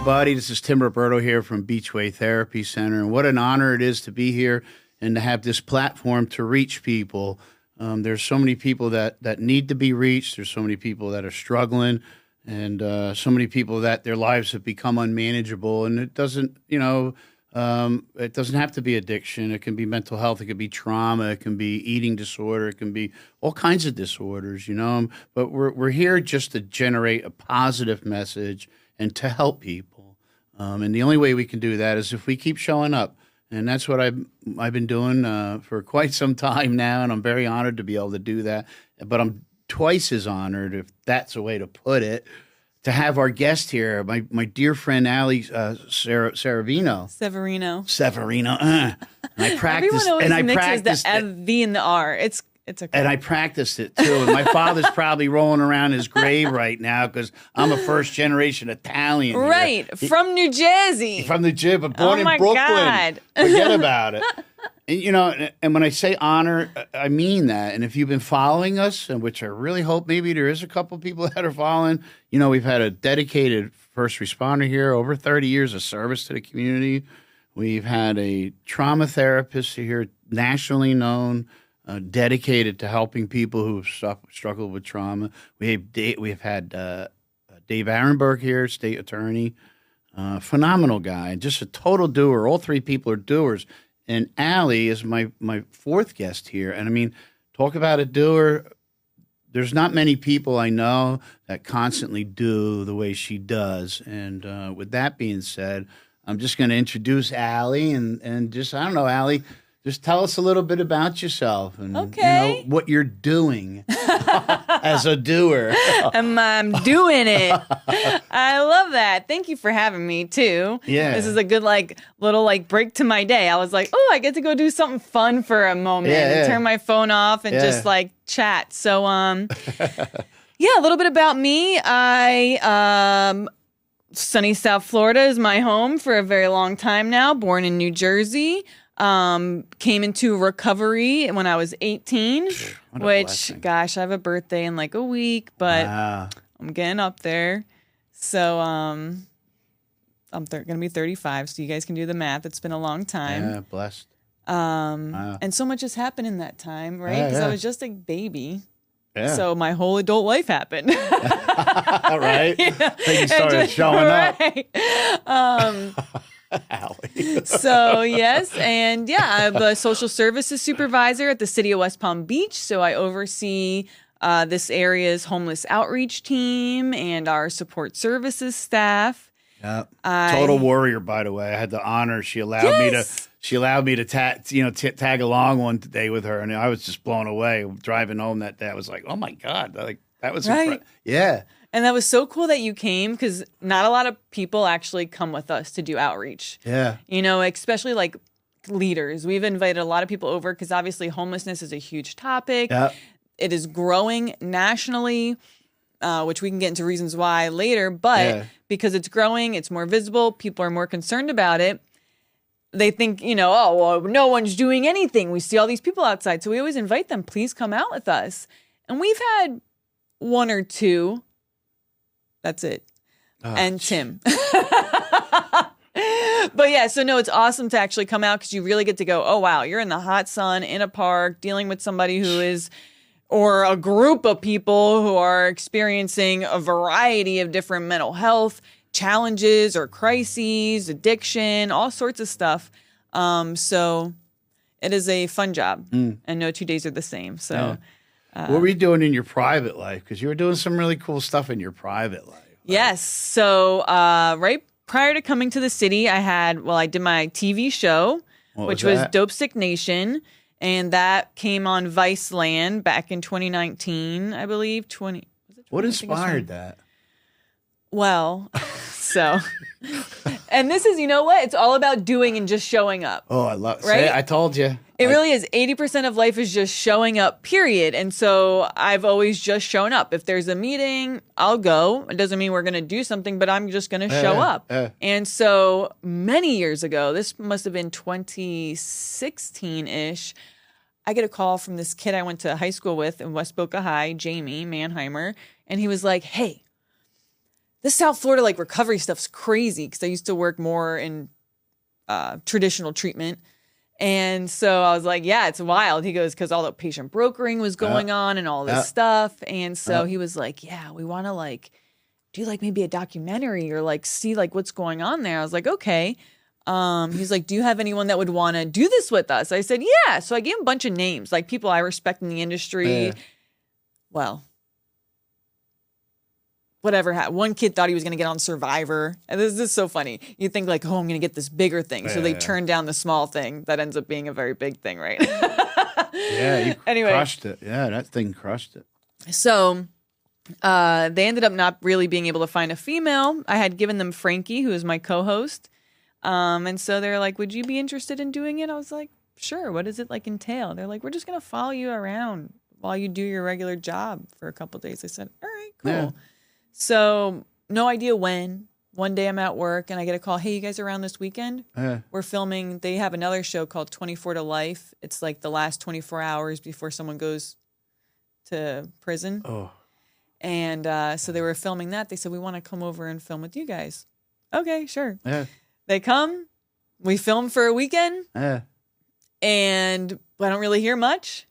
everybody. This is Tim Roberto here from Beachway Therapy Center. And what an honor it is to be here and to have this platform to reach people. There's so many people that need to be reached. There's so many people that are struggling, and so many people that their lives have become unmanageable. And it doesn't, it doesn't have to be addiction. It can be mental health. It can be trauma. It can be eating disorder. It can be all kinds of disorders, But we're here just to generate a positive message and to help people. And the only way we can do that is if we keep showing up. And that's what I've been doing for quite some time now, and I'm very honored to be able to do that. But I'm twice as honored, if that's a way to put it, to have our guest here, my dear friend Allie Severino. Severino. And I practiced. Everyone always and I mixes practiced the V and the R. It's okay. And I practiced it too. And my father's probably rolling around his grave right now because I'm a first generation Italian. Right. Here. From New Jersey. From New Jersey, but born in Brooklyn. God. Forget about it. And, and when I say honor, I mean that. And if you've been following us, and which I really hope maybe there is a couple people that are following, we've had a dedicated first responder here, over 30 years of service to the community. We've had a trauma therapist here, nationally known, dedicated to helping people who've struggled with trauma. We've had Dave Arenberg here, state attorney, phenomenal guy, just a total doer. All three people are doers. And Allie is my fourth guest here. And I mean, talk about a doer. There's not many people I know that constantly do the way she does. And with that being said, I'm just going to introduce Allie and just, I don't know, Allie, just tell us a little bit about yourself and what you're doing as a doer. I'm doing it. I love that. Thank you for having me too. Yeah. This is a good little break to my day. I was like, I get to go do something fun for a moment and turn my phone off and just chat. So a little bit about me. Sunny South Florida is my home for a very long time now. Born in New Jersey. Came into recovery when I was 18, which, blessing. Gosh, I have a birthday in a week, but I'm getting up there. So, I'm going to be 35, so you guys can do the math. It's been a long time. Yeah, blessed. And so much has happened in that time, right? Because I was just a baby. Yeah. So my whole adult life happened. Right? Then you started showing up. So yes, and I'm a social services supervisor at the city of West Palm Beach. So I oversee this area's homeless outreach team and our support services staff. Yeah, total warrior, by the way. I had the honor. She allowed me to tag along one day with her, and I was just blown away. Driving home that day, I was like, oh my God, that was right. Yeah. And that was so cool that you came because not a lot of people actually come with us to do outreach. Yeah. Especially leaders. We've invited a lot of people over because obviously homelessness is a huge topic. Yep. It is growing nationally, which we can get into reasons why later. But because it's growing, it's more visible, people are more concerned about it. They think, no one's doing anything. We see all these people outside. So we always invite them, please come out with us. And we've had one or two. That's it. And Tim. But it's awesome to actually come out because you really get to go, oh, wow, you're in the hot sun in a park dealing with somebody who is, or a group of people who are experiencing a variety of different mental health challenges or crises, addiction, all sorts of stuff. So it is a fun job and no 2 days are the same. So. Yeah. What were you doing in your private life? Because you were doing some really cool stuff in your private life. Yes. So right prior to coming to the city, I did my TV show, which was Dopesick Nation. And that came on Viceland back in 2019, I believe. What inspired that? Well, and this is, it's all about doing and just showing up. Oh, I love it. Right? I told you. It really is. 80% of life is just showing up, period. And so I've always just shown up. If there's a meeting, I'll go. It doesn't mean we're going to do something, but I'm just going to show up. And so many years ago, this must have been 2016-ish, I get a call from this kid I went to high school with in West Boca High, Jamie Mannheimer, and he was like, hey, this South Florida like recovery stuff's crazy because I used to work more in traditional treatment. And so I was like, yeah, it's wild. He goes, because all the patient brokering was going on and all this stuff. And so he was like, yeah, we want to like do like maybe a documentary or like see like what's going on there. I was like, okay. He's like, do you have anyone that would want to do this with us? I said, yeah. So I gave him a bunch of names, like people I respect in the industry. Well, whatever. One kid thought he was going to get on Survivor. And this is so funny. You think like, oh, I'm going to get this bigger thing. So they turn down the small thing that ends up being a very big thing, right? You crushed it. Yeah, that thing crushed it. So they ended up not really being able to find a female. I had given them Frankie, who is my co-host. And so they're like, would you be interested in doing it? I was like, sure. What does it like entail? They're like, we're just going to follow you around while you do your regular job for a couple of days. I said, all right, cool. Yeah. So no idea when. One day I'm at work and I get a call. Hey, you guys around this weekend? We're filming. They have another show called 24 to Life. It's like the last 24 hours before someone goes to prison. Oh. And so they were filming that. They said, we want to come over and film with you guys. Okay, sure. Yeah. They come. We film for a weekend. And I don't really hear much.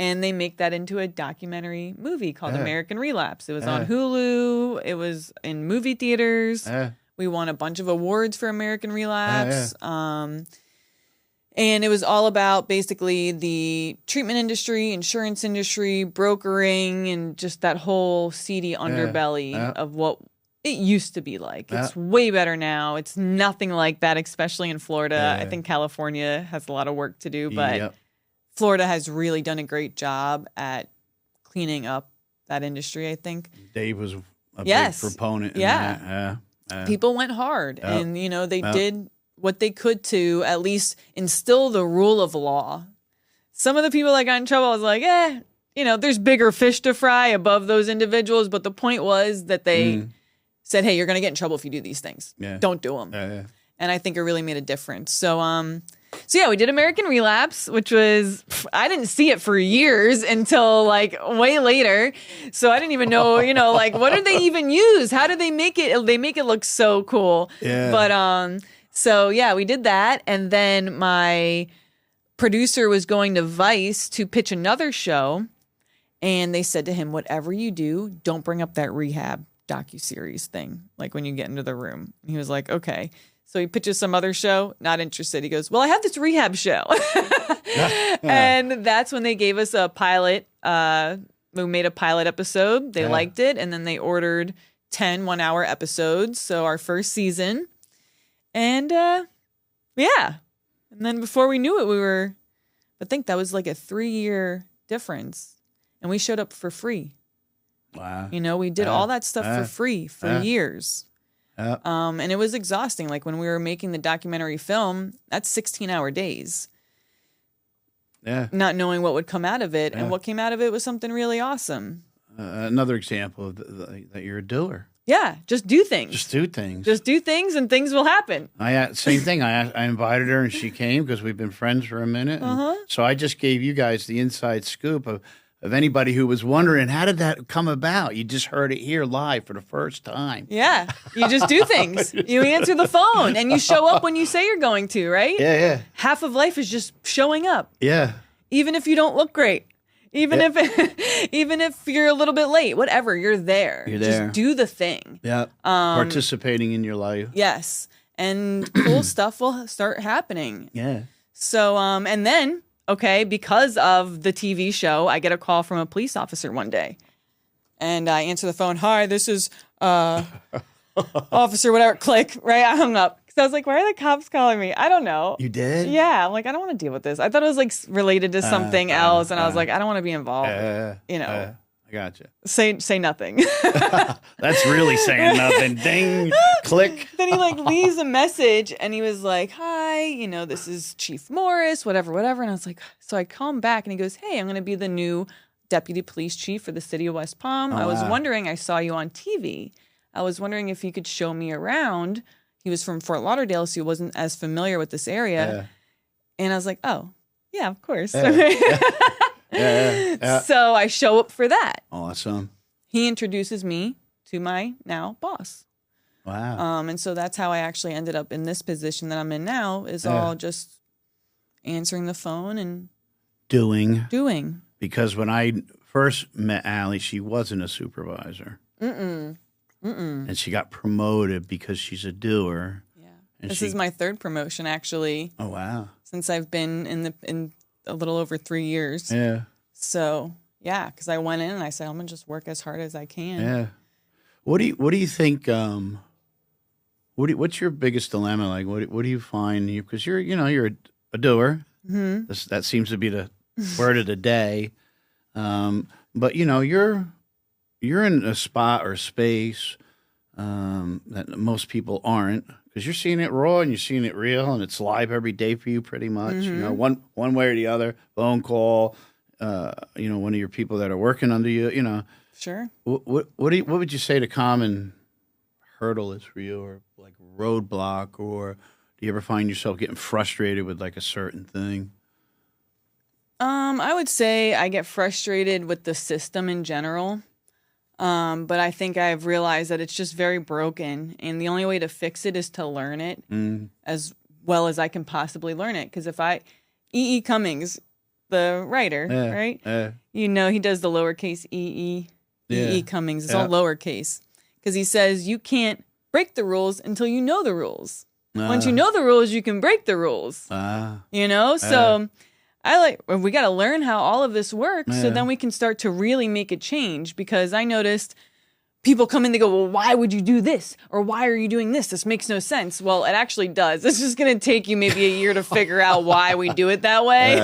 And they make that into a documentary movie called American Relapse. It was on Hulu. It was in movie theaters. We won a bunch of awards for American Relapse. And it was all about basically the treatment industry, insurance industry, brokering, and just that whole seedy underbelly of what it used to be like. It's way better now. It's nothing like that, especially in Florida. I think California has a lot of work to do, but Florida has really done a great job at cleaning up that industry, I think. Dave was a big proponent in that. People went hard and, you know, they did what they could to at least instill the rule of law. Some of the people that got in trouble, I was like, you know, there's bigger fish to fry above those individuals. But the point was that they said, hey, you're going to get in trouble if you do these things. Don't do them. And I think it really made a difference. So yeah, we did American Relapse, which was, I didn't see it for years until like way later. So I didn't even know, you know, like what did they even use? How did they make it? They make it look so cool. But so yeah, we did that. And then my producer was going to Vice to pitch another show. And they said to him, whatever you do, don't bring up that rehab docuseries thing, like when you get into the room. And he was like, okay. So he pitches some other show, not interested. He goes, well, I have this rehab show. And that's when they gave us a pilot. We made a pilot episode. They liked it. And then they ordered 10 one-hour episodes. So our first season. And And then before we knew it, I think that was like a 3-year difference. And we showed up for free. Wow. You know, we did all that stuff for free for years. And it was exhausting. Like when we were making the documentary film, that's 16-hour days. Not knowing what would come out of it. And what came out of it was something really awesome. Another example of that you're a doer. Yeah, just do things. Just do things. Just do things and things will happen. Same thing. I invited her and she came because we've been friends for a minute. So I just gave you guys the inside scoop of anybody who was wondering, how did that come about? You just heard it here live for the first time. Yeah. You just do things. You answer the phone and you show up when you say you're going to, right? Yeah. Half of life is just showing up. Yeah. Even if you don't look great. Even if you're a little bit late, whatever, you're there. You're there. Just do the thing. Yeah. Participating in your life. Yes. And cool stuff will start happening. Yeah. So, and then, okay, because of the TV show, I get a call from a police officer one day. And I answer the phone. Hi, this is officer, whatever. Click, right? I hung up. Because I was like, why are the cops calling me? I don't know. You did? Yeah. I'm like, I don't want to deal with this. I thought it was like related to something else. And I was like, I don't want to be involved. You know. I gotcha. Say nothing. That's really saying nothing. Ding, click. Then he like leaves a message and he was like, hi, you know, this is Chief Morris, whatever. And I was like, so I call him back and he goes, hey, I'm going to be the new deputy police chief for the city of West Palm. I was wondering, I saw you on TV. I was wondering if you could show me around. He was from Fort Lauderdale, so he wasn't as familiar with this area. And I was like, oh, yeah, of course. So I show up for that. Awesome. He introduces me to my now boss. Wow. And so that's how I actually ended up in this position that I'm in now, is all just answering the phone and doing. Because when I first met Allie, she wasn't a supervisor. And she got promoted because she's a doer. Yeah. And this is my third promotion, actually. Oh, wow. Since I've been in a little over 3 years. Yeah. So, yeah, because I went in and I said, I'm going to just work as hard as I can. Yeah. What do you think, what's your biggest dilemma? Like, what do you find? Because you're a doer. Mm-hmm. That seems to be the word of the day. But you're in a spot or space that most people aren't, because you're seeing it raw and you're seeing it real, and it's live every day for you, pretty much. Mm-hmm. One way or the other, phone call. One of your people that are working under you. Sure. What would you say the common hurdle is for you, or like roadblock, or do you ever find yourself getting frustrated with like a certain thing? I would say I get frustrated with the system in general. But I think I've realized that it's just very broken, and the only way to fix it is to learn it as well as I can possibly learn it. Because if E.E. Cummings, the writer, right? He does the lowercase E.E. E.E. Cummings. It's all lowercase, because he says you can't break the rules until you know the rules. Once you know the rules, you can break the rules. So we got to learn how all of this works, so then we can start to really make a change. Because I noticed people come in, they go, well, why would you do this? Or why are you doing this? This makes no sense. Well, it actually does. It's just going to take you maybe a year to figure out why we do it that way.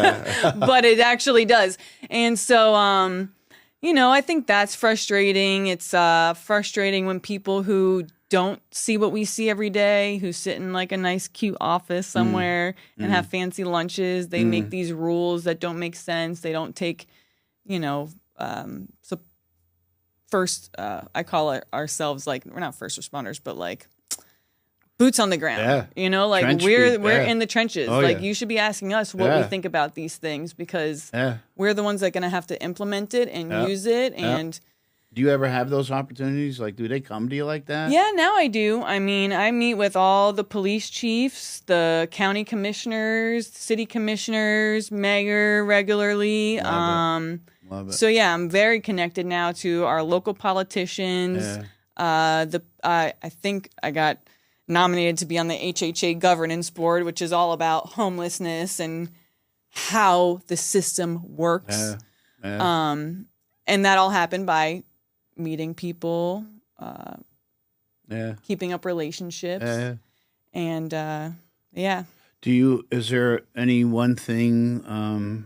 But it actually does. And so, I think that's frustrating. It's frustrating when people who don't see what we see every day, who sit in like a nice, cute office somewhere and have fancy lunches. They make these rules that don't make sense. They don't take, so first, I call it ourselves, like, we're not first responders, but like boots on the ground. Like we're in the trenches. You should be asking us what we think about these things, because we're the ones that are going to have to implement it and use it. And do you ever have those opportunities? Like, do they come to you like that? Yeah, now I do. I mean, I meet with all the police chiefs, the county commissioners, city commissioners, mayor regularly. Love it. So yeah, I'm very connected now to our local politicians. I think I got nominated to be on the HHA governance board, which is all about homelessness and how the system works. And that all happened by meeting people, keeping up relationships, and is there any one thing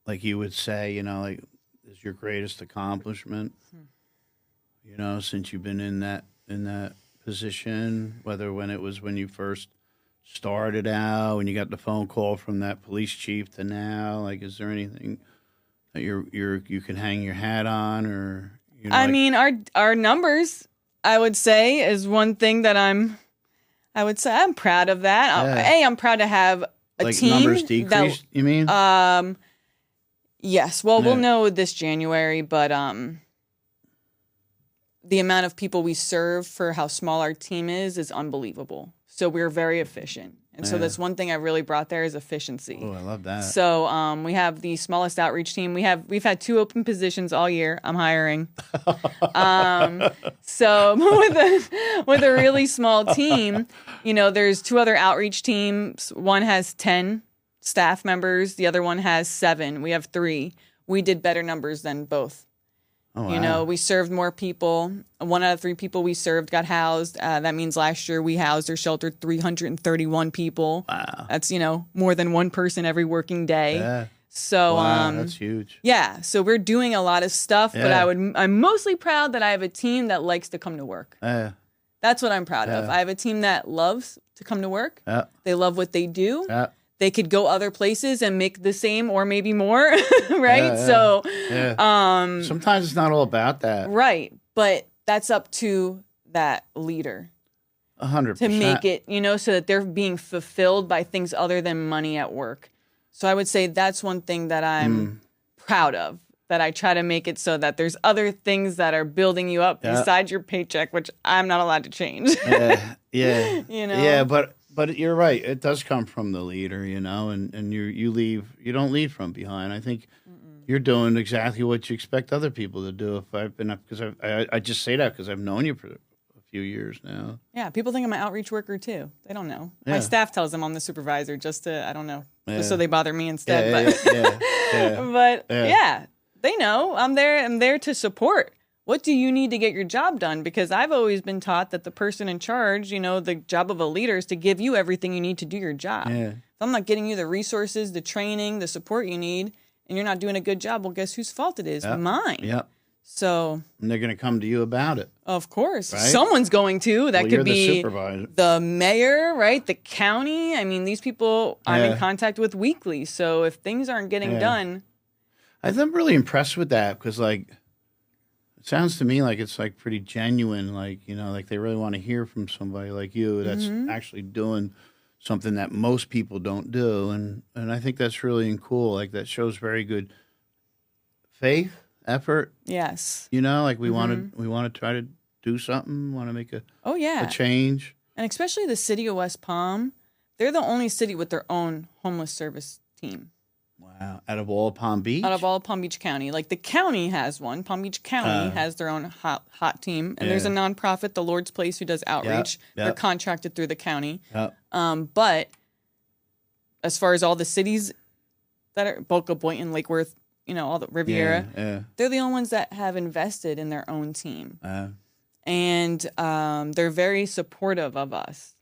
like you would say, like, is your greatest accomplishment, since you've been in that position, whether when you first started out, when you got the phone call from that police chief, to now? Like, is there anything that you can hang your hat on, or I mean, our numbers, I would say, is one thing that I'm proud of that. I'm proud to have a team. Numbers decreased, you mean? Yes. Well, we'll know this January, but the amount of people we serve for how small our team is unbelievable. So we're very efficient. And so that's one thing I really brought there, is efficiency. Oh, I love that. So we have the smallest outreach team. We've had 2 open positions all year. I'm hiring. So with a really small team, there's 2 other outreach teams. One has 10 staff members. The other one has 7. We have 3. We did better numbers than both. Oh, wow. We served more people. 1 out of 3 people we served got housed. That means last year we housed or sheltered 331 people. Wow. That's, more than one person every working day. Yeah. So, that's huge. Yeah. So we're doing a lot of stuff, but I'm mostly proud that I have a team that likes to come to work. Yeah. That's what I'm proud of. I have a team that loves to come to work. Yeah. They love what they do. Yeah. They could go other places and make the same or maybe more, right? So, sometimes it's not all about that, right? But that's up to that leader, 100%, to make it, so that they're being fulfilled by things other than money at work. So I would say that's one thing that I'm proud of. that I try to make it so that there's other things that are building you up besides your paycheck, which I'm not allowed to change. Yeah. You know? Yeah, but you're right. It does come from the leader, you know, and you don't lead from behind. I think you're doing exactly what you expect other people to do. If I've been up, because I just say that because I've known you for a few years now. Yeah, people think I'm an outreach worker too. They don't know. Yeah. My staff tells them I'm the supervisor just to, I don't know, just so Yeah. they bother me instead. Yeah. But they know I'm there to support. What do you need to get your job done? Because I've always been taught that the person in charge, you know, the job of a leader is to give you everything you need to do your job. Yeah. If I'm not getting you the resources, the training, the support you need, and you're not doing a good job, well, guess whose fault it is? Mine. Yep. So. And they're going to come to you about it. Of course. Right? Someone's going to. That could be the supervisor. The mayor, right? The county. I mean, these people I'm in contact with weekly. So if things aren't getting done. I'm really impressed with that because, like, it sounds to me like it's, like, pretty genuine. Like, you know, like they really want to hear from somebody like you that's actually doing something that most people don't do. And I think that's really cool. Like, that shows very good faith. Effort, yes. You know, like we want to try to do something, want to make a change, and especially the city of West Palm, they're the only city with their own homeless service team. Wow! Out of all Palm Beach, out of all Palm Beach County, like the county has one. Palm Beach County has their own hot team, and there's a nonprofit, the Lord's Place, who does outreach. They're contracted through the county. But as far as all the cities that are Boca, Boynton, Lake Worth, you know, all the Riviera, they're the only ones that have invested in their own team. And they're very supportive of us.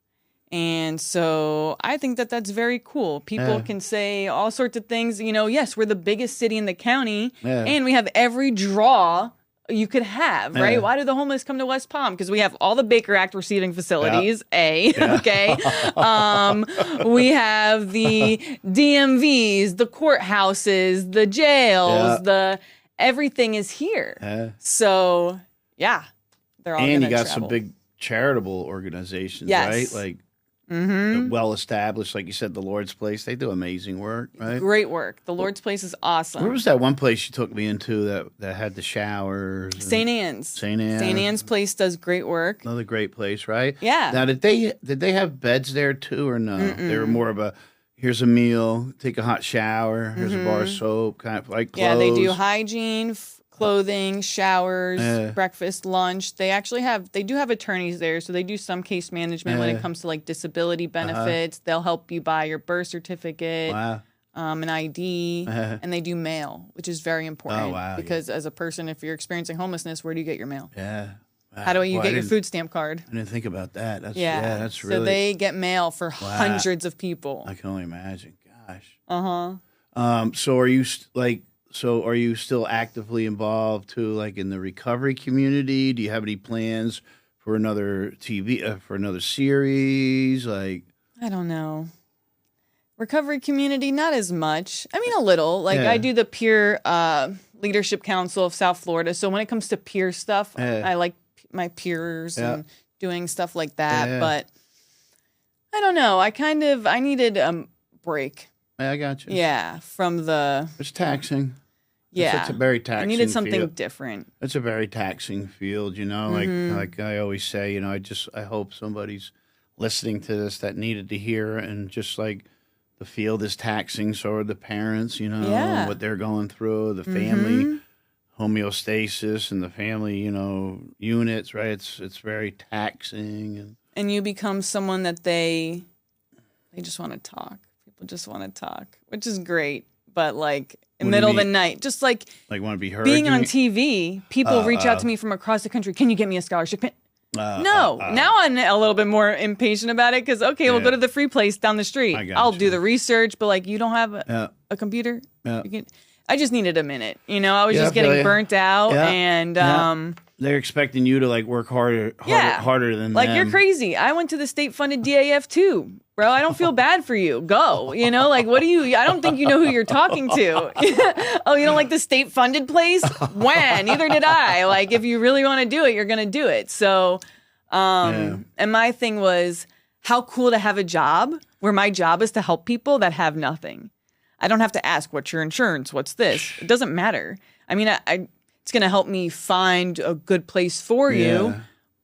And so I think that that's very cool. People can say all sorts of things. You know, yes, we're the biggest city in the county, and we have every draw you could have, right? Why do the homeless come to West Palm? Because we have all the Baker Act receiving facilities, okay? We have the DMVs, the courthouses, the jails, everything is here. So, they're all and you got travel. some big charitable organizations, right? Like, well established, like you said, the Lord's Place. They do amazing work, right? Great work. The Lord's Place is awesome. Where was that one place you took me into that had the showers? St. Anne's. St. Anne's. St. Anne's Place does great work. Another great place, right? Yeah. Now, did they have beds there too, or no? They were more of a here's a meal, take a hot shower, here's a bar of soap, kind of like clothes. Yeah, they do hygiene. Clothing, showers, breakfast, lunch. They do have attorneys there, so they do some case management when it comes to like disability benefits. They'll help you buy your birth certificate, an ID, and they do mail, which is very important because as a person, if you're experiencing homelessness, where do you get your mail? How do you get your food stamp card? I didn't think about that. That's really. So they get mail for hundreds of people. I can only imagine. Gosh. So are you So are you still actively involved too, like in the recovery community? Do you have any plans for another for another series? Like, I don't know. Recovery community, not as much. I mean, a little. Like I do the peer leadership council of South Florida. So when it comes to peer stuff, I like my peers and doing stuff like that. But I don't know. I needed a break. I got you. Yeah, from the. It's taxing. Yeah, it's a very taxing. I needed something field. different. It's a very taxing field, you know. Like I always say, you know, I hope somebody's listening to this that needed to hear, and just like the field is taxing, so are the parents, you know, what they're going through, the family homeostasis and the family, you know, units, right? It's very taxing, and you become someone that they just want to talk. People just want to talk, which is great, but like. In the middle of the night, just like want to be heard. Being on TV, people reach out to me from across the country. Can you get me a scholarship? No. Now I'm a little bit more impatient about it because, we'll go to the free place down the street. I'll do the research, but like you don't have a computer? I just needed a minute. You know, I was just getting burnt out and... They're expecting you to like work harder than like them. You're crazy. I went to the state-funded DAF too, bro. I don't feel bad for you. Go. You know, like what do you? I don't think you know who you're talking to. Oh, you don't like the state-funded place? When? Neither did I. Like if you really want to do it, you're gonna do it. So, and my thing was how cool to have a job where my job is to help people that have nothing. I don't have to ask what's your insurance, what's this. It doesn't matter. I mean, it's going to help me find a good place for you,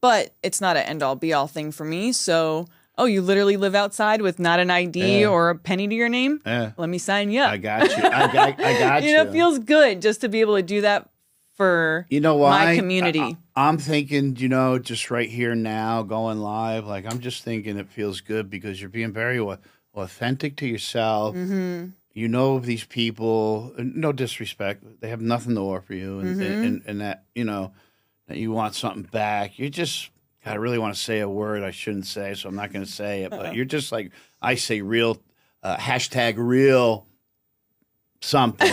but it's not an end all be all thing for me. So, you literally live outside with not an ID or a penny to your name? Let me sign you up. I got you. I got you. It feels good just to be able to do that for my community. I'm thinking, just right here now, going live, like I'm just thinking it feels good because you're being very authentic to yourself. Mm-hmm. You know these people, no disrespect, they have nothing to offer you, and that, that you want something back. You just, God, I really want to say a word I shouldn't say, so I'm not going to say it, but you're just like, I say real, hashtag real something.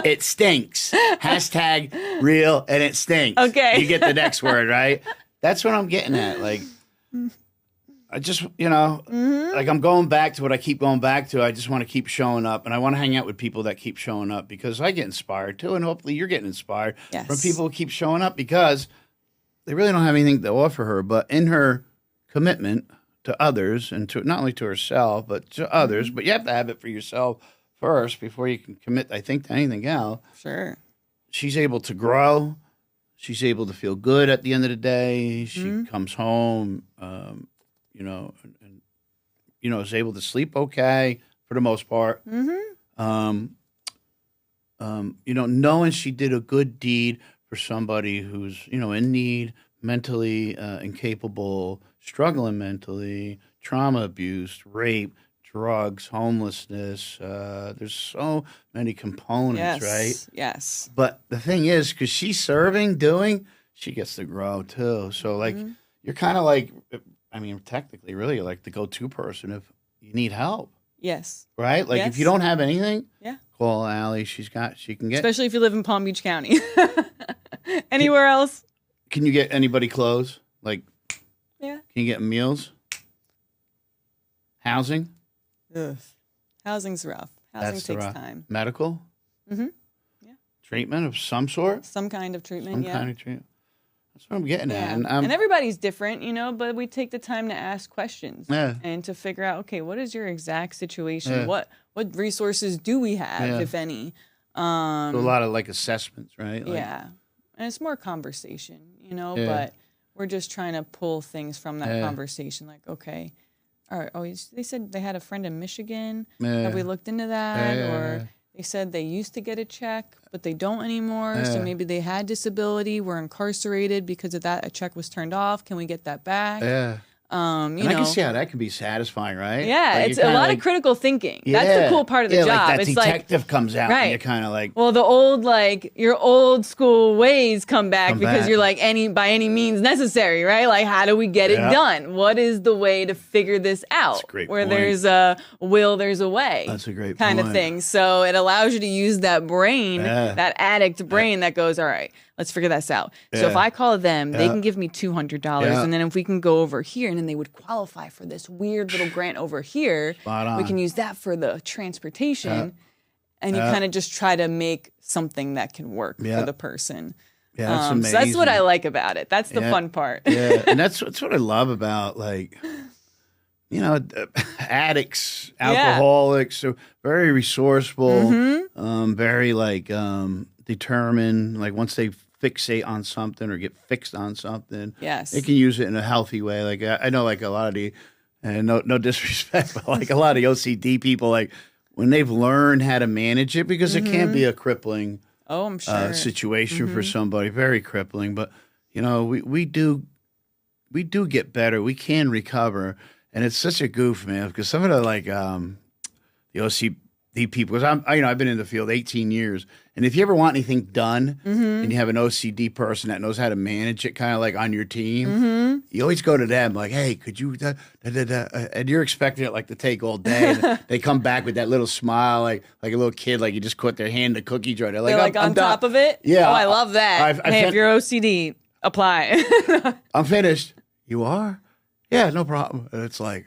It stinks. Hashtag real and it stinks. Okay. You get the next word, right? That's what I'm getting at. Like, I just, like I'm going back to what I keep going back to. I just want to keep showing up, and I want to hang out with people that keep showing up because I get inspired too, and hopefully you're getting inspired from people who keep showing up because they really don't have anything to offer her, but in her commitment to others and to not only to herself, but to others, but you have to have it for yourself first before you can commit, I think, to anything else. Sure. She's able to grow. She's able to feel good at the end of the day. She comes home, is able to sleep okay for the most part. Knowing she did a good deed for somebody who's, in need, mentally incapable, struggling mentally, trauma abuse, rape, drugs, homelessness. There's so many components, right? Yes. But the thing is, because she's serving, she gets to grow too. So, like, you're kind of like, technically, really, you're like the go-to person if you need help. Yes. Right? Like, if you don't have anything, yeah, call Allie. She can get. Especially if you live in Palm Beach County. Anywhere else? Can you get anybody clothes? Like, yeah. Can you get meals? Housing? Ugh. Housing's rough. Housing takes time. Medical? Mm-hmm. Yeah. Treatment of some sort? Some kind of treatment, Some kind of treatment. That's what I'm getting at. And everybody's different, but we take the time to ask questions and to figure out, okay, what is your exact situation? Yeah. What resources do we have, if any? So a lot of, like, assessments, right? Like, yeah. And it's more conversation, but we're just trying to pull things from that conversation. Like, okay, all right, they said they had a friend in Michigan. Have we looked into that? Or they said they used to get a check, but they don't anymore. So maybe they had disability, were incarcerated because of that. A check was turned off. Can we get that back? Yeah. I can see how that can be satisfying, right? Yeah, like, it's a lot of critical thinking. Yeah. That's the cool part of the job. Like that it's detective comes out and you're kind of like... Well, the old, your old school ways come back because you're like, by any means necessary, right? Like, how do we get it done? What is the way to figure this out? That's a great Where point. There's a will, there's a way. That's a great kind point. of thing. So it allows you to use that brain, that addict brain that goes, all right, let's figure this out. So if I call them, they can give me $200. And then if we can go over here, and then they would qualify for this weird little grant over here, we can use that for the transportation. And you kind of just try to make something that can work for the person. Yeah, that's amazing. So that's what I like about it. That's the fun part. Yeah, and that's what I love about, addicts, alcoholics, are very resourceful, very determined. Like, once they fixate on something or get fixed on something, they can use it in a healthy way. Like, I know, like, a lot of the, and no disrespect, but like a lot of the OCD people, like, when they've learned how to manage it, because it can be a crippling I'm sure. situation for somebody, very crippling. But we do get better. We can recover, and it's such a goof, man. Because some of the the OCD people, because I've been in the field 18 years, and if you ever want anything done, and you have an OCD person that knows how to manage it, kind of like on your team, you always go to them, like, hey, could you and you're expecting it to take all day. And they come back with that little smile, like a little kid, like you just put their hand in the cookie jar. They're like, I'm on top of it. Yeah, I love that. If you're OCD, apply. I'm finished. You are? Yeah, no problem. And it's like,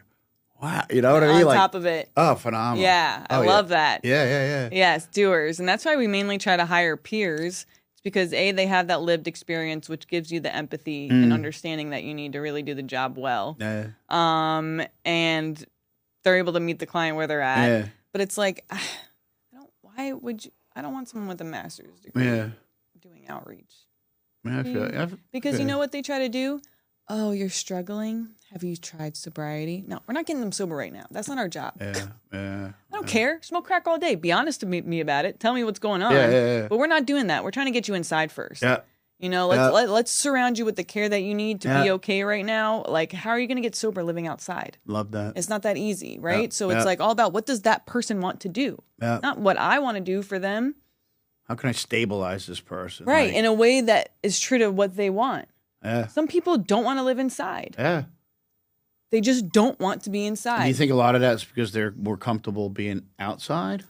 wow, you know what I mean? On top of it. Oh, phenomenal. Yeah, I love that. Yeah. Yes, doers. And that's why we mainly try to hire peers. It's because, A, they have that lived experience, which gives you the empathy and understanding that you need to really do the job well. Yeah. And they're able to meet the client where they're at. Yeah. But it's like, I don't want someone with a master's degree doing outreach. Yeah, I feel it. Because you know what they try to do? Oh, you're struggling? Have you tried sobriety? No, we're not getting them sober right now. That's not our job. Yeah. I don't care. Smoke crack all day. Be honest to me about it. Tell me what's going on. Yeah. But we're not doing that. We're trying to get you inside first. Yeah. You know, let's surround you with the care that you need to be okay right now. Like, how are you going to get sober living outside? Love that. It's not that easy, right? So it's like all about what does that person want to do? Not what I want to do for them. How can I stabilize this person? Right, Like, in a way that is true to what they want. Yeah. Some people don't want to live inside. Yeah. They just don't want to be inside. Do you think a lot of that's because they're more comfortable being outside?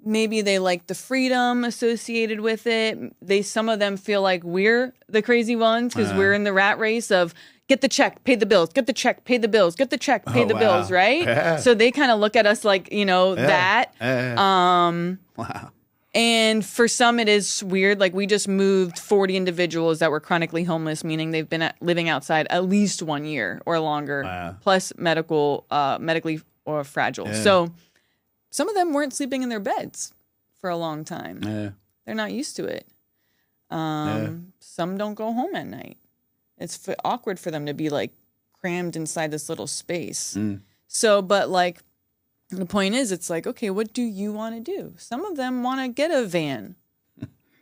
Maybe they like the freedom associated with it. Some of them feel like we're the crazy ones because we're in the rat race of get the check, pay the bills, get the check, pay the bills, get the check, pay the bills, right? Yeah. So they kind of look at us like, that. Wow. And for some, it is weird. Like we just moved 40 individuals that were chronically homeless, meaning they've been living outside at least 1 year or longer, plus medically or fragile. Yeah. So some of them weren't sleeping in their beds for a long time. Yeah. They're not used to it. Some don't go home at night. It's awkward for them to be like crammed inside this little space. So, but like, the point is, it's like, okay, what do you want to do? Some of them want to get a van.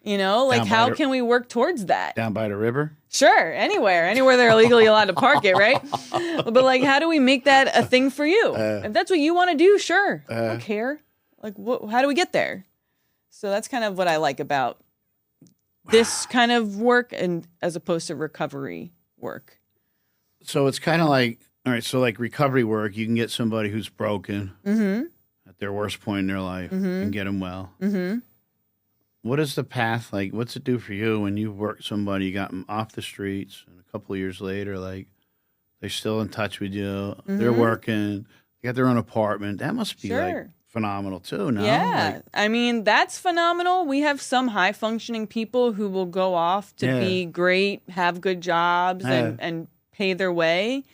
Like how can we work towards that? Down by the river? Sure, anywhere they're legally allowed to park it, right? But like, how do we make that a thing for you? If that's what you want to do, sure. I don't care. Like, how do we get there? So that's kind of what I like about this kind of work, and as opposed to recovery work. So it's kind of like, all right, so like recovery work, you can get somebody who's broken at their worst point in their life and get them well. What is the path like? What's it do for you when you work somebody, you got them off the streets, and a couple of years later, like they're still in touch with you, they're working, they got their own apartment. That must be like phenomenal too, no? Yeah, Like, I mean, that's phenomenal. We have some high-functioning people who will go off to be great, have good jobs, and pay their way.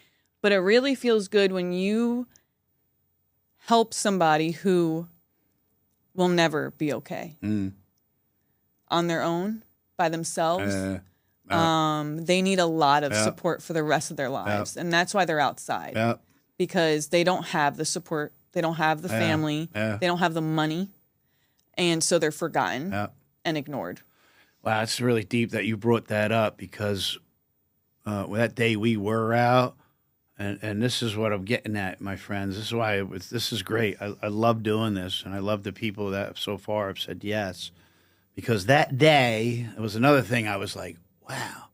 But it really feels good when you help somebody who will never be okay on their own, by themselves. They need a lot of support for the rest of their lives. And that's why they're outside. Because they don't have the support. They don't have the family. They don't have the money. And so they're forgotten and ignored. Wow, it's really deep that you brought that up because that day we were out, and this is what I'm getting at, my friends. This is why this is great. I love doing this, and I love the people that so far have said yes. Because that day, it was another thing I was like, wow.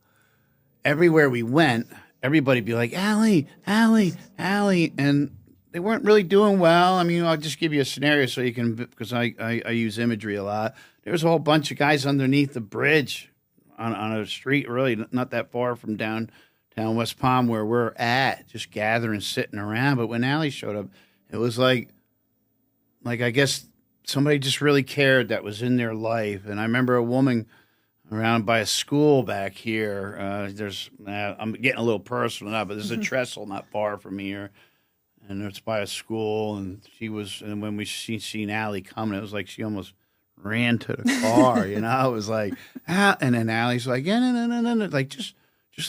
Everywhere we went, everybody'd be like, Allie, Allie, Allie. And they weren't really doing well. I mean, I'll just give you a scenario so you can, because I use imagery a lot. There was a whole bunch of guys underneath the bridge on a street, really not that far from downtown West Palm where we're at, just gathering, sitting around. But when Allie showed up, it was like I guess somebody just really cared that was in their life. And I remember a woman around by a school back here. I'm getting a little personal now, but there's a trestle not far from here. And it's by a school, and and when we seen Allie coming, it was like she almost ran to the car, It was like, and then Allie's like, yeah, no, like just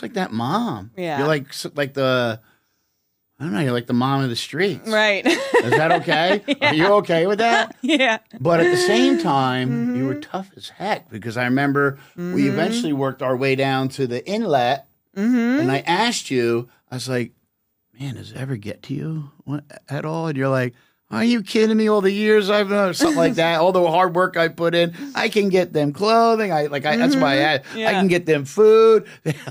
like that mom. Yeah. You're like the, I don't know, you're like the mom of the streets. Right. Is that okay? Yeah. Are you okay with that? Yeah. But at the same time, you were tough as heck because I remember we eventually worked our way down to the inlet, and I asked you, I was like, man, does it ever get to you at all? And you're like, are you kidding me? All the years I've done, something like that, all the hard work I put in, I can get them clothing. That's why I can get them food.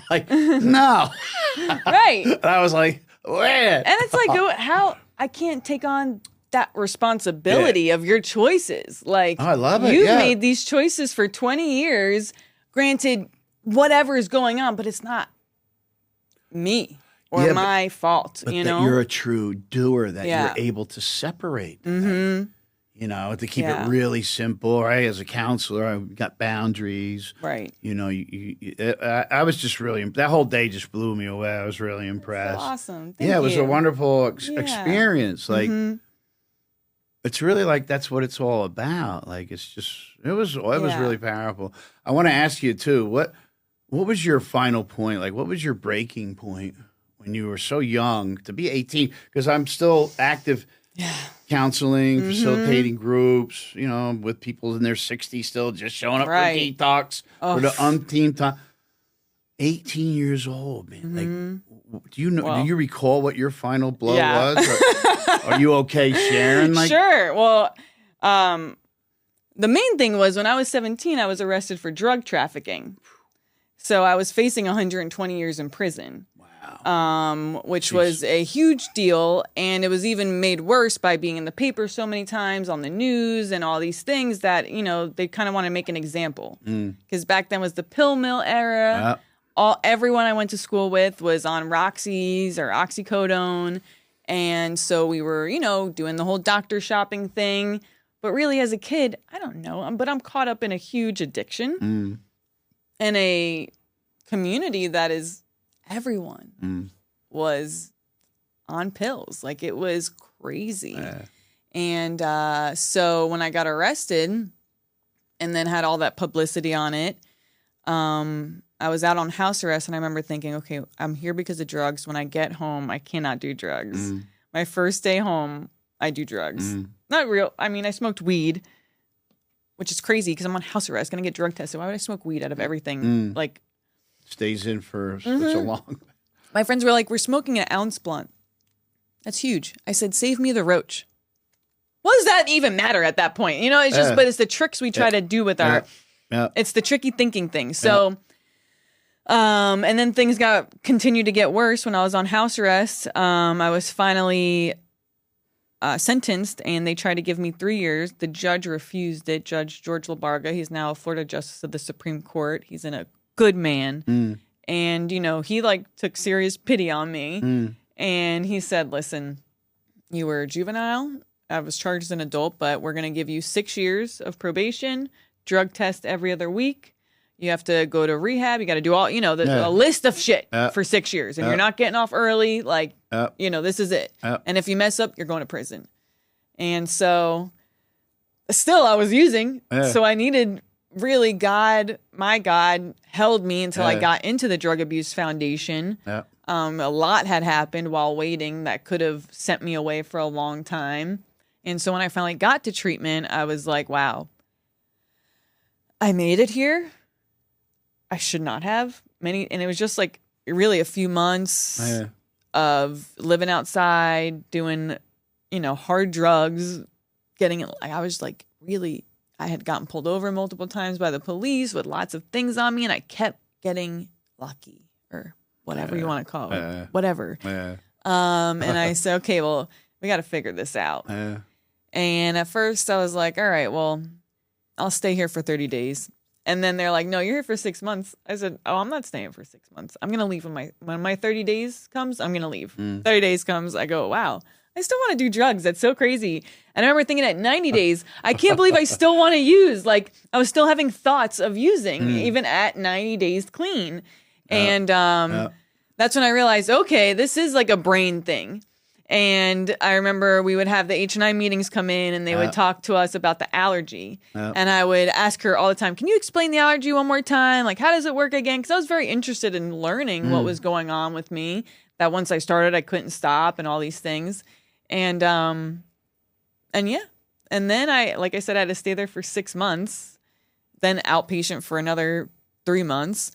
Like, no. Right. And I was like, man. And it's like, how I can't take on that responsibility of your choices. Like, I love it. You've made these choices for 20 years. Granted, whatever is going on, but it's not me. Or my fault, but that you're a true doer, that you're able to separate that, to keep it really simple, right? As a counselor, I've got boundaries. Right. I was just really, that whole day just blew me away. I was really impressed. That's awesome. It was a wonderful experience. Like, It's really like that's what it's all about. Like it was really powerful. I want to ask you too, what was your final point? Like what was your breaking point when you were so young to be 18? Because I'm still active counseling, facilitating groups, with people in their 60s still just showing up for detox for the umpteenth time. 18 years old, man. Like, do you recall what your final blow was? Or, are you okay sharing? Sure. Well, the main thing was when I was 17, I was arrested for drug trafficking. So I was facing 120 years in prison. Wow. Which was a huge deal. And it was even made worse by being in the paper so many times, on the news and all these things that, they kind of want to make an example. Because back then was the pill mill era. Everyone I went to school with was on Roxy's or oxycodone. And so we were, doing the whole doctor shopping thing. But really as a kid, I don't know, but I'm caught up in a huge addiction in a community that is everyone was on pills. Like it was crazy. And so when I got arrested and then had all that publicity on it, I was out on house arrest and I remember thinking, okay, I'm here because of drugs. When I get home, I cannot do drugs. My first day home, I do drugs. Not real. I mean, I smoked weed, which is crazy because I'm on house arrest, going to get drug tested. Why would I smoke weed out of everything? Like, stays in for such a long. My friends were like, we're smoking an ounce blunt. That's huge. I said, save me the roach. What does that even matter at that point? It's just, but it's the tricks we try to do with our, it's the tricky thinking thing. So, and then things continued to get worse when I was on house arrest. I was finally sentenced and they tried to give me 3 years. The judge refused it. Judge George Labarga, he's now a Florida justice of the Supreme Court. He's a good man. And, he took serious pity on me. And he said, listen, you were a juvenile. I was charged as an adult, but we're going to give you 6 years of probation, drug test every other week. You have to go to rehab. You got to do all, a list of shit for 6 years. And you're not getting off early. Like, this is it. And if you mess up, you're going to prison. And so still I was using. So I needed really my God held me until I got into the Drug Abuse Foundation. A lot had happened while waiting that could have sent me away for a long time. And so when I finally got to treatment, I was like, wow, I made it here. I should not have and it was just like really a few months of living outside, doing, hard drugs, I was like really, I had gotten pulled over multiple times by the police with lots of things on me and I kept getting lucky or whatever you want to call it, whatever. And I said, okay, well, we got to figure this out. And at first I was like, all right, well, I'll stay here for 30 days. And then they're like, no, you're here for 6 months. I said, oh, I'm not staying for 6 months. I'm going to leave when my 30 days comes, I'm going to leave. 30 days comes, I go, wow, I still want to do drugs. That's so crazy. And I remember thinking at 90 days, I can't believe I still want to use. Like I was still having thoughts of using even at 90 days clean. And that's when I realized, okay, this is like a brain thing. And I remember we would have the H&I meetings come in and they would talk to us about the allergy. And I would ask her all the time, can you explain the allergy one more time? Like, how does it work again? Because I was very interested in learning what was going on with me. That once I started, I couldn't stop and all these things. And yeah. And then like I said, I had to stay there for 6 months, then outpatient for another 3 months.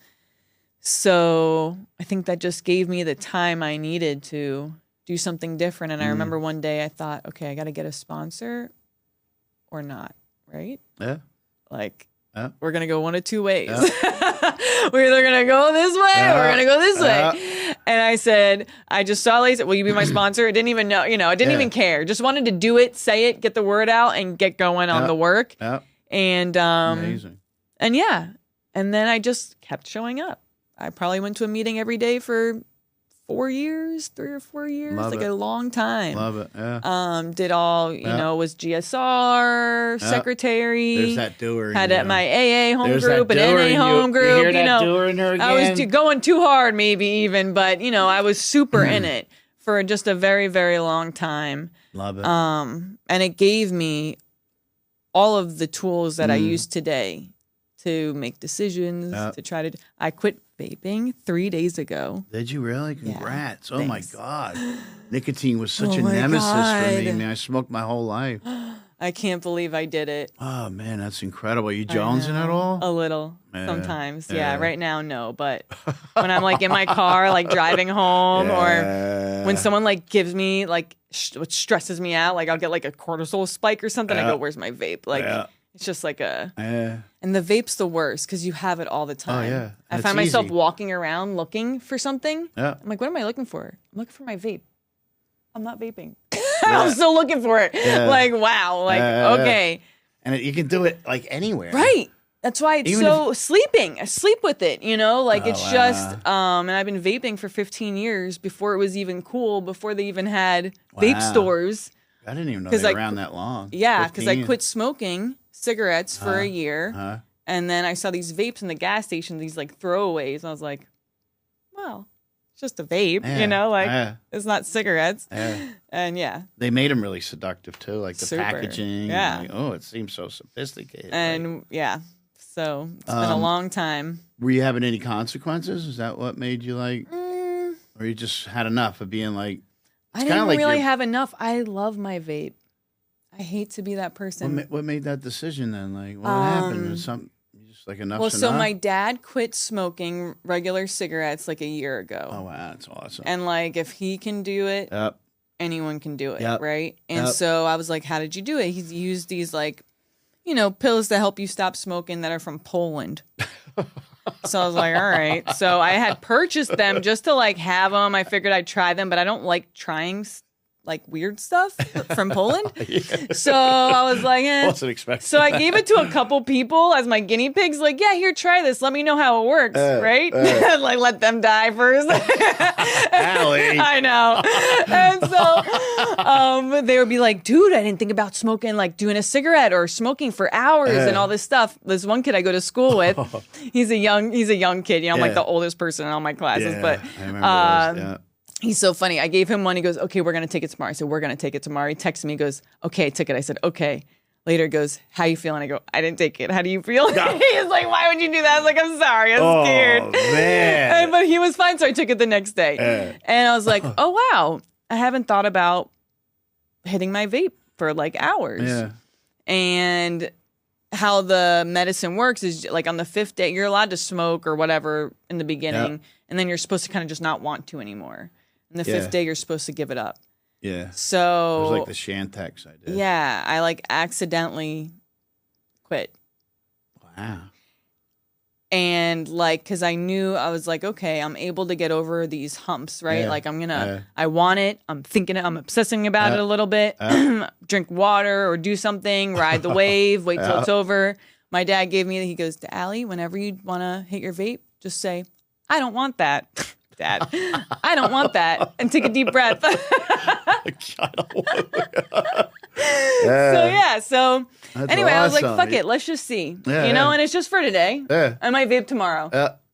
So I think that just gave me the time I needed to do something different. And I remember one day I thought, okay, I got to get a sponsor or not, right? Like, we're going to go one of two ways. We're either going to go this way or we're going to go this way. And I said, I just saw Lacey, will you be my sponsor? I didn't even know, I didn't even care. Just wanted to do it, say it, get the word out and get going on the work. And, amazing. And yeah. And then I just kept showing up. I probably went to a meeting every day for 4 years, 3 or 4 years, a long time. Love it. Yeah. Did all, was GSR, secretary. There's that doer. Had at my AA home group, an NA home group. You hear that doer in there again? I was going too hard, maybe even, but I was super in it for just a very, very long time. Love it. And it gave me all of the tools that I use today to make decisions, to try to... I quit vaping 3 days ago. Did you really? Congrats. Yeah, oh, thanks. my God. Nicotine was such a nemesis for me. Man, I smoked my whole life. I can't believe I did it. Oh, man, that's incredible. Are you jonesing at all? A little, sometimes. Yeah, right now, no. But when I'm like in my car, like driving home, or when someone like gives me like what stresses me out, like I'll get like a cortisol spike or something. I go, "Where's my vape?" Like it's just like a. And the vape's the worst because you have it all the time. Oh, yeah. I find myself walking around looking for something. Yeah. I'm like, what am I looking for? I'm looking for my vape. I'm not vaping. I'm still looking for it. Yeah. Like, wow. Like, okay. And you can do it like anywhere. Right. That's why it's even sleeping. I sleep with it, you know? Like, it's just, and I've been vaping for 15 years before it was even cool, before they even had vape stores. I didn't even know they were around that long. Yeah, because I quit smoking cigarettes for a year. And then I saw these vapes in the gas station, these like throwaways. And I was like, wow. Just a vape, you know, like it's not cigarettes. And they made them really seductive too, like the packaging. Yeah. Like, oh, it seems so sophisticated. And so it's been a long time. Were you having any consequences? Is that what made you like, or you just had enough of being like, I didn't really have enough. I love my vape. I hate to be that person. What made that decision then? Like, what happened? Was something? Like enough. Well, so my dad quit smoking regular cigarettes like a year ago. Oh, wow. That's awesome. And like, if he can do it, anyone can do it, right? And so I was like, how did you do it? He's used these like, you know, pills to help you stop smoking that are from Poland. So I was like, all right. So I had purchased them just to like have them. I figured I'd try them, but I don't like trying like weird stuff from Poland. So I was like, wasn't expecting so I gave it to a couple people as my guinea pigs, like, yeah, here, try this. Let me know how it works, right? Like, let them die first. Allie. I know. And so they would be like, dude, I didn't think about smoking, like doing a cigarette or smoking for hours and all this stuff. This one kid I go to school with, he's a young kid. You know, I'm like the oldest person in all my classes, but I remember those. He's so funny. I gave him one. He goes, okay, we're going to take it tomorrow. I said, we're going to take it tomorrow. He texted me, goes, okay, I took it. I said, okay. Later he goes, how you feeling? I go, I didn't take it. How do you feel? He's like, why would you do that? I was like, I'm sorry. I'm scared. Man. But he was fine. So I took it the next day. And I was like, oh, wow. I haven't thought about hitting my vape for like hours. Yeah. And how the medicine works is like on the 5th day, you're allowed to smoke or whatever in the beginning. And then you're supposed to kind of just not want to anymore. And the 5th day, you're supposed to give it up. Yeah. So it was like the Shantex I did. Yeah, I like accidentally quit. Wow. And like, because I knew I was like, okay, I'm able to get over these humps, right? Like I'm gonna, I want it. I'm thinking it. I'm obsessing about it a little bit. Drink water or do something. Ride the wave. Wait till it's over. My dad gave me. He goes to Allie. Whenever you want to hit your vape, just say, I don't want that. Dad, I don't want that, and take a deep breath. So anyway, I was like, fuck it, let's just see, you know, and it's just for today. I might vape tomorrow.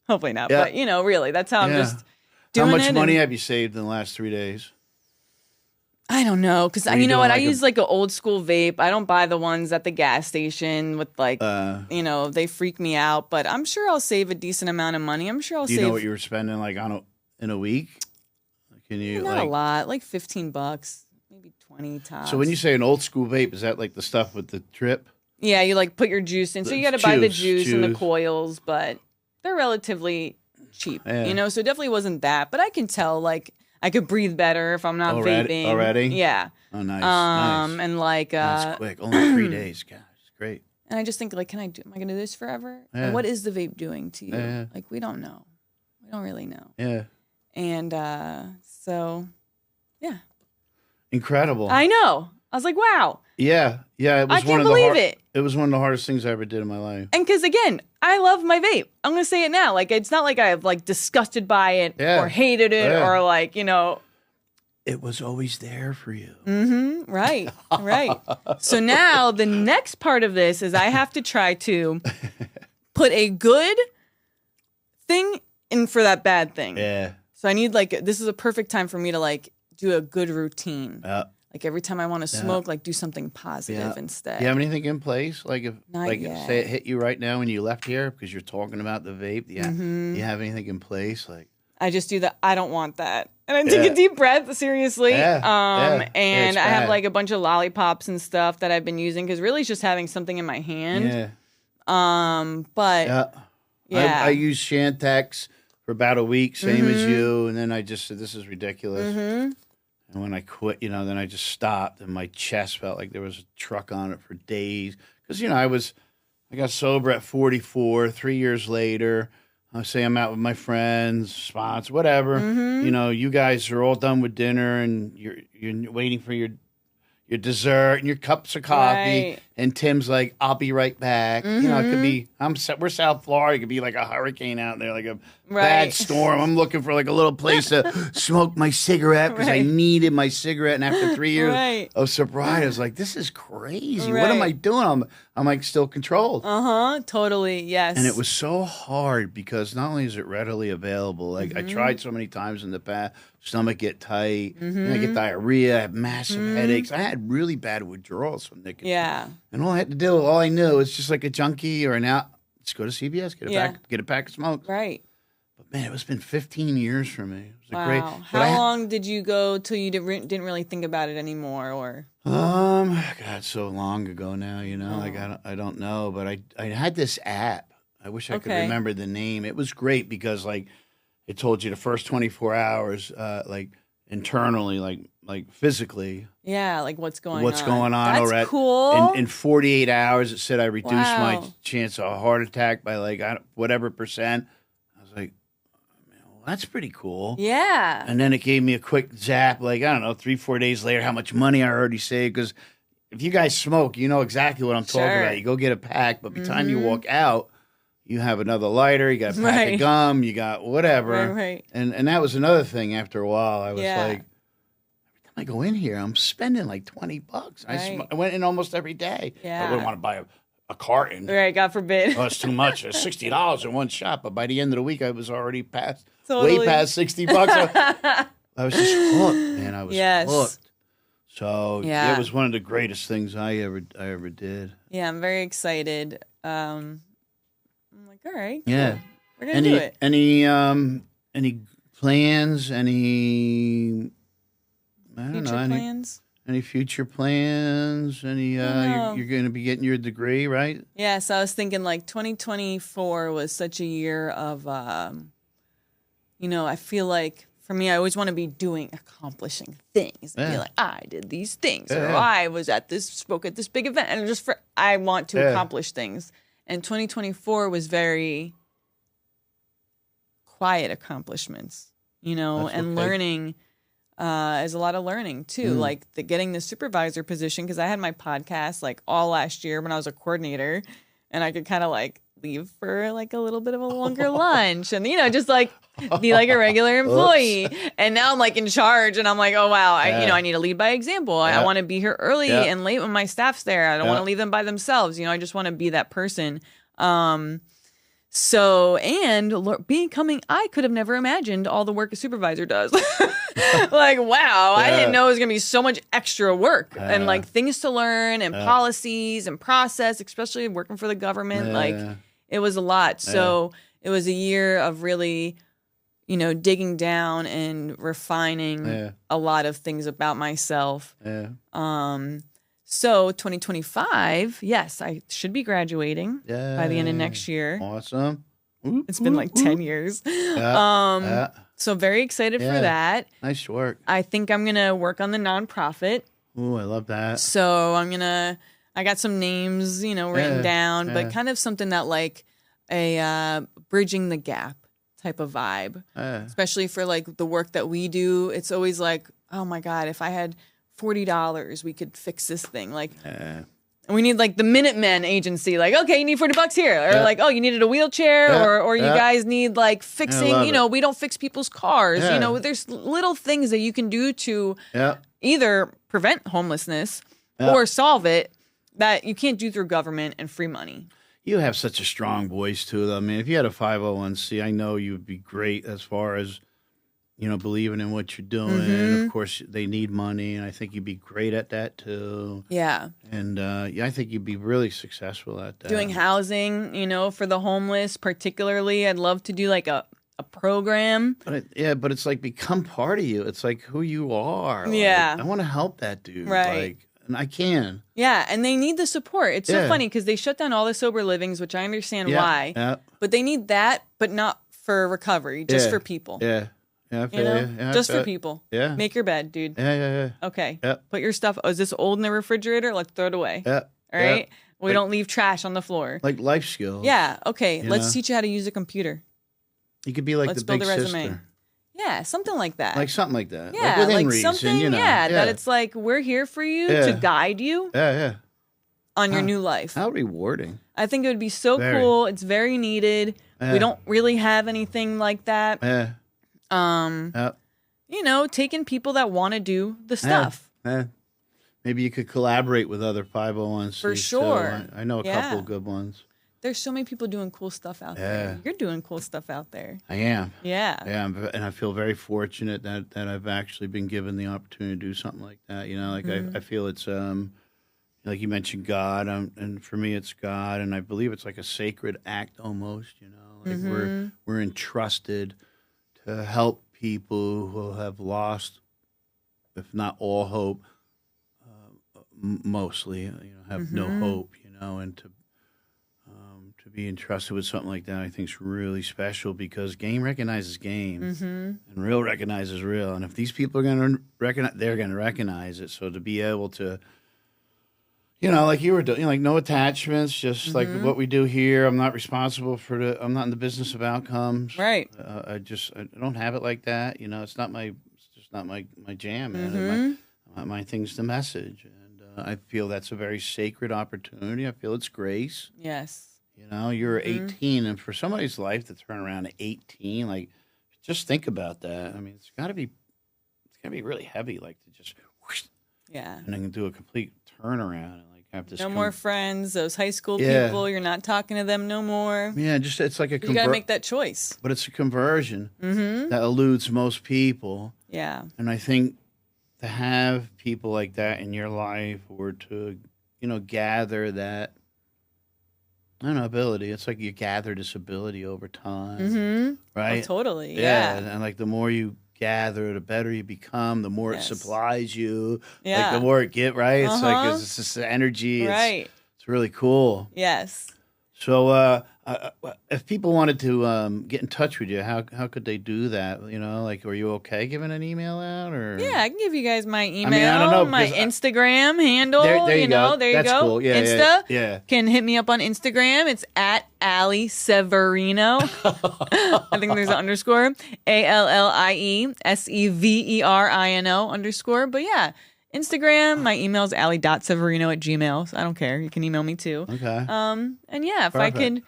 Hopefully not, but you know, really, that's how I'm just doing it. How much money have you saved in the last 3 days? I don't know, because you know what? I use like an old school vape. I don't buy the ones at the gas station with like, you know, they freak me out. But I'm sure I'll save a decent amount of money. I'm sure I'll save. Do you know what you were spending like in a week? Can you? Not a lot, like $15, maybe 20 tops. So when you say an old school vape, is that like the stuff with the drip? Yeah, you like put your juice in. So you got to buy the juice and the coils, but they're relatively cheap. You know, so it definitely wasn't that. But I can tell like. I could breathe better if I'm not vaping. Already? Yeah. Oh, nice. Nice. And like... That's quick. Only 3 days. Gosh, great. And I just think, like, am I going to do this forever? Yeah. And what is the vape doing to you? Yeah. Like, we don't know. We don't really know. Yeah. And so, yeah. Incredible. I know. I was like, wow. Yeah. Yeah. I can't believe it. It was one of the hardest things I ever did in my life. And because, again, I love my vape. I'm going to say it now. Like, it's not like I've, like, disgusted by it or hated it or, like, you know. It was always there for you. Mm-hmm. Right. Right. So now the next part of this is I have to try to put a good thing in for that bad thing. Yeah. So I need, like, this is a perfect time for me to, like, do a good routine. Yeah. Like every time I want to smoke, like do something positive instead. Do you have anything in place? Like if Not yet. say it hit you right now when you left here because you're talking about the vape. Do you have anything in place? Like I just do that. I don't want that. And I take a deep breath, seriously. And I have like a bunch of lollipops and stuff that I've been using because really it's just having something in my hand. But I use Shantex for about a week, same as you, and then I just said this is ridiculous. And when I quit, then I just stopped, and my chest felt like there was a truck on it for days. Because I got sober at 44. 3 years later, I say I'm out with my friends, spots, whatever. You guys are all done with dinner, and you're waiting for your dessert and your cups of coffee. Right. And Tim's like, I'll be right back. It could be, we're South Florida. It could be like a hurricane out there, like a bad storm. I'm looking for like a little place to smoke my cigarette because I needed my cigarette. And after 3 years of sobriety, I was like, this is crazy. What am I doing? I'm like still controlled. Totally. Yes. And it was so hard because not only is it readily available, like I tried so many times in the past, stomach get tight, and I get diarrhea, I have massive headaches. I had really bad withdrawals from nicotine. Yeah. And all I knew was just like a junkie or just go to CVS, get a pack of smokes. Right. But man, it's been 15 years for me. It was great. How long did you go till you didn't really think about it anymore, or? God, so long ago now. I don't know, but I had this app. I wish I could remember the name. It was great because like it told you the first 24 hours, like internally, like physically. Yeah, like what's going on. That's already. Cool. In 48 hours, it said I reduced my chance of a heart attack by like whatever percent. I was like, well, that's pretty cool. Yeah. And then it gave me a quick zap, like, I don't know, 3-4 days later, how much money I already saved. Because if you guys smoke, you know exactly what I'm talking about. You go get a pack, but by the time you walk out, you have another lighter, you got a pack of gum, you got whatever. Right. And that was another thing after a while. I was like, I go in here, I'm spending like $20. I went in almost every day. Yeah. I wouldn't want to buy a carton. Right, God forbid. Oh, it's too much. It's $60 in one shot. But by the end of the week, I was already way past $60. I was just hooked, man. I was hooked. So it was one of the greatest things I ever did. Yeah, I'm very excited. I'm like, all right, cool. Yeah. We're gonna do it. Any plans? Plans? Any future plans? You're going to be getting your degree, right? Yeah, so I was thinking like 2024 was such a year of, I feel like for me, I always want to be accomplishing things. And be like, I did these things, or I spoke at this big event, and I want to accomplish things. And 2024 was very quiet accomplishments, and learning. Is a lot of learning too, like getting the supervisor position, because I had my podcast like all last year when I was a coordinator, and I could kind of like leave for like a little bit of a longer lunch, and just like be like a regular employee. And now I'm like in charge, and I'm like, oh wow, I need to lead by example. I want to be here early and late when my staff's there. I don't want to leave them by themselves. I just want to be that person. I could have never imagined all the work a supervisor does. Like, wow, I didn't know it was going to be so much extra work and like things to learn and policies and process, especially working for the government. Like it was a lot. So it was a year of really, digging down and refining a lot of things about myself. So 2025, yes, I should be graduating by the end of next year. Awesome. It's been like 10 years. So very excited for that. Nice work. I think I'm going to work on the nonprofit. Ooh, I love that. So I got some names, written down, but kind of something that like a bridging the gap type of vibe, especially for like the work that we do. It's always like, oh my God, if I had $40, we could fix this thing. Like, we need like the Minutemen agency. Like, okay, you need $40 here, or like, oh, you needed a wheelchair, or you guys need like fixing. We don't fix people's cars. There's little things that you can do to either prevent homelessness or solve it that you can't do through government and free money. You have such a strong voice too, though. I mean, if you had a 501c, I know you would be great as far as believing in what you're doing. And of course, they need money, and I think you'd be great at that too. Yeah. And I think you'd be really successful at that. Doing housing, for the homeless, particularly. I'd love to do like a program. But it's like become part of you. It's like who you are. Yeah. Like, I want to help that dude. Right. And I can. Yeah, and they need the support. It's so funny because they shut down all the sober livings, which I understand why. Yeah. But they need that, but not for recovery, just for people. Yeah. Yeah, I feel you. Yeah, just for people. Yeah. Make your bed, dude. Yeah. Okay. Yeah. Put your stuff. Oh, is this old in the refrigerator? Let's throw it away. Yeah. All right. Yeah. We don't leave trash on the floor. Like life skills. Yeah. Okay. Let's teach you how to use a computer. You could be like Let's the build big a resume. sister. Yeah, something like that. Like something like that. Yeah, within like reason, something. That it's like we're here for you to guide you. Yeah. On your new life. How rewarding. I think it would be so cool. It's very needed. We don't really have anything like that. Yeah. Taking people that want to do the stuff. Yeah. Maybe you could collaborate with other 501c. For sure. I know a couple good ones. There's so many people doing cool stuff out there. You're doing cool stuff out there. I am. Yeah. Yeah, and I feel very fortunate that I've actually been given the opportunity to do something like that. I feel it's like you mentioned God, and for me it's God, and I believe it's like a sacred act almost. Like we're entrusted to help people who have lost, if not all hope, mostly have no hope. And to be entrusted with something like that, I think is really special because game recognizes game, and real recognizes real. And if these people are going to recognize, they're going to recognize it. So to be able to, like you were doing, like no attachments, just like what we do here. I'm not responsible for I'm not in the business of outcomes. Right. I don't have it like that. It's just not my jam, man. My thing's the message, and I feel that's a very sacred opportunity. I feel it's grace. Yes. You're 18, and for somebody's life to turn around at 18, like, just think about that. I mean, it's got to be really heavy, like to just whoosh, and then do a complete turnaround and like have this. No more friends, those high school people. You're not talking to them no more. Yeah, it's like a. You got to make that choice. But it's a conversion that eludes most people. Yeah, and I think to have people like that in your life, or to gather that. I don't know, ability. It's like you gather this ability over time, right? Oh, totally, yeah. And like the more you gather, the better you become. The more it supplies you. Yeah. Like the more it get right. It's like it's just energy. Right. It's really cool. Yes. So if people wanted to get in touch with you, how could they do that? Like, are you okay giving an email out? Or yeah, I can give you guys my email. I mean, I don't know, my Instagram handle. There you go. There you That's go. Cool. Yeah, Insta. Yeah. Can hit me up on Instagram. It's at Allie Severino. I think there's an underscore. AllieSeverino _ But yeah. Instagram, my email is allie.severino@gmail. So I don't care. You can email me too. Okay. And yeah, if Perfect. I could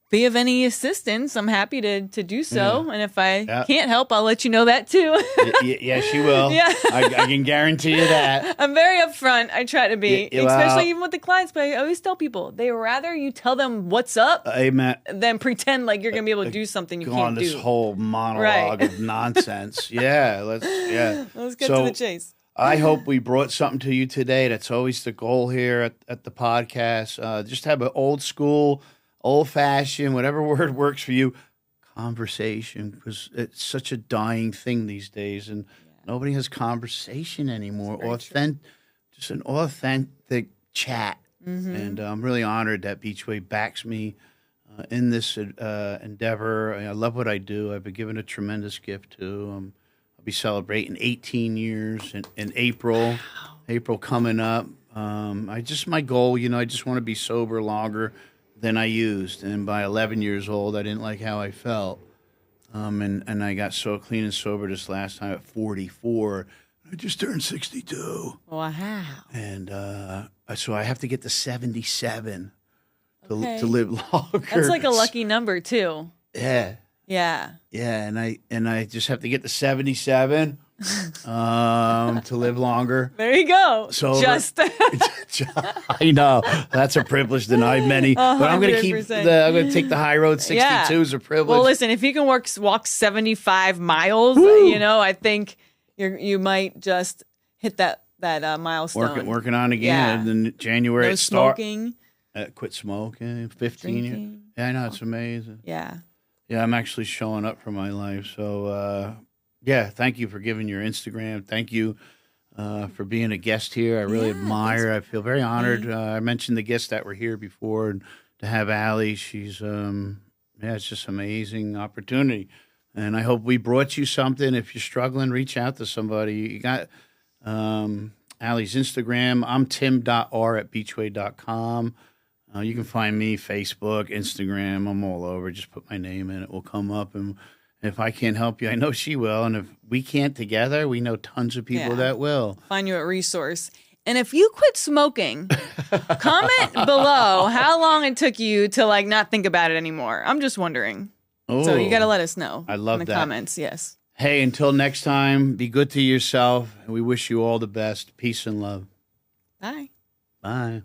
be of any assistance, I'm happy to do so. Yeah. And if I can't help, I'll let you know that too. Yeah, she will. Yeah. I can guarantee you that. I'm very upfront. I try to be, Yeah, well, especially even with the clients. But I always tell people they rather you tell them what's up Amen. than pretend like you're gonna be able to do something you Go can't on this do. whole monologue of nonsense. Let's get to the chase. I hope we brought something to you today. That's always the goal here at the podcast. Just have an old school, old-fashioned, whatever word works for you, conversation, because it's such a dying thing these days, and nobody has conversation anymore. Just an authentic chat. And I'm really honored that Beachway backs me in this endeavor. I love what I do. I've been given a tremendous gift too. I'll be celebrating 18 years in April. Wow. April coming up. My goal, I just want to be sober longer than I used. And by 11 years old, I didn't like how I felt. And I got so clean and sober this last time at 44. I just turned 62. Wow. And so I have to get to 77 to live longer. That's like a lucky number too. Yeah. Yeah. Yeah, and I just have to get to 77, to live longer. There you go. So just I know that's a privilege denied many, but I'm going to I'm going to take the high road. 62 is a privilege. Well, listen, if you can walk 75 miles, I think you might just hit that milestone. Working on again. And then January. No smoking. Quit smoking. 15 years. Yeah, I know, it's amazing. Yeah. Yeah, I'm actually showing up for my life. So, thank you for giving your Instagram. Thank you for being a guest here. I really admire. I feel very honored. I mentioned the guests that were here before, and to have Allie, she's it's just an amazing opportunity. And I hope we brought you something. If you're struggling, reach out to somebody. You got Allie's Instagram. I'm tim.r@beachway.com. You can find me Facebook, Instagram. I'm all over. Just put my name in. It will come up. And if I can't help you, I know she will. And if we can't together, we know tons of people that will. Find you a resource. And if you quit smoking, comment below how long it took you to not think about it anymore. I'm just wondering. Oh, so you got to let us know. I love in the comments. Yes. Hey, until next time, be good to yourself. And we wish you all the best. Peace and love. Bye. Bye.